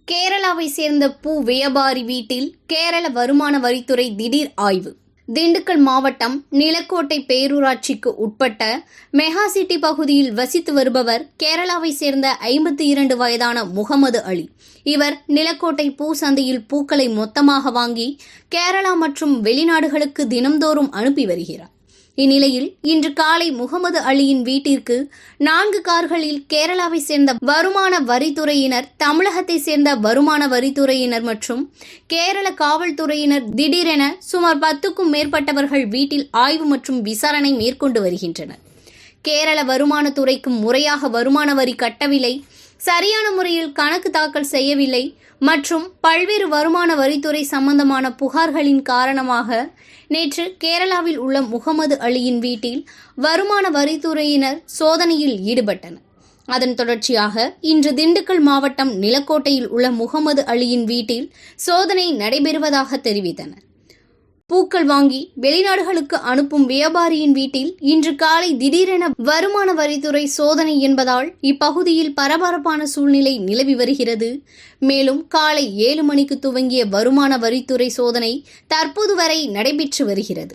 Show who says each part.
Speaker 1: கேரளாவை சேர்ந்த பூ வியாபாரி வீட்டில் கேரள வருமான வரித்துறை திடீர் ஆய்வு. திண்டுக்கல் மாவட்டம் நிலக்கோட்டை பேரூராட்சிக்கு உட்பட்ட மெகாசிட்டி பகுதியில் வசித்து வருபவர் கேரளாவை சேர்ந்த 52 வயதான முகமது அலி. இவர் நிலக்கோட்டை பூ சந்தையில் பூக்களை மொத்தமாக வாங்கி கேரளா மற்றும் வெளிநாடுகளுக்கு தினம்தோறும் அனுப்பி வருகிறார். இந்நிலையில் இன்று காலை முகமது அலியின் வீட்டிற்கு 4 கார்களில் கேரளாவை சேர்ந்த வருமான வரித்துறையினர், தமிழகத்தை சேர்ந்த வருமான வரித்துறையினர் மற்றும் கேரள காவல்துறையினர் திடீரென சுமார் 10க்கும் மேற்பட்டவர்கள் வீட்டில் ஆய்வு மற்றும் விசாரணை மேற்கொண்டு வருகின்றனர். கேரள வருமானத்துறைக்கு முறையாக வருமான வரி கட்டவில்லை, சரியான முறையில் கணக்கு தாக்கல் செய்யவில்லை மற்றும் பல்வேறு வருமான வரித்துறை சம்பந்தமான புகார்களின் காரணமாக நேற்று கேரளாவில் உள்ள முகமது அலியின் வீட்டில் வருமான வரித்துறையினர் சோதனையில் ஈடுபட்டனர். அதன் தொடர்ச்சியாக இன்று திண்டுக்கல் மாவட்டம் நிலக்கோட்டையில் உள்ள முகமது அலியின் வீட்டில் சோதனை நடைபெறுவதாக தெரிவித்தனர். பூக்கள் வாங்கி வெளிநாடுகளுக்கு அனுப்பும் வியாபாரியின் வீட்டில் இன்று காலை திடீரென வருமான வரித்துறை சோதனை என்பதால் இப்பகுதியில் பரபரப்பான சூழ்நிலை நிலவி வருகிறது. மேலும் காலை 7 மணிக்கு துவங்கிய வருமான வரித்துறை சோதனை தற்போது வரை நடைபெற்று வருகிறது.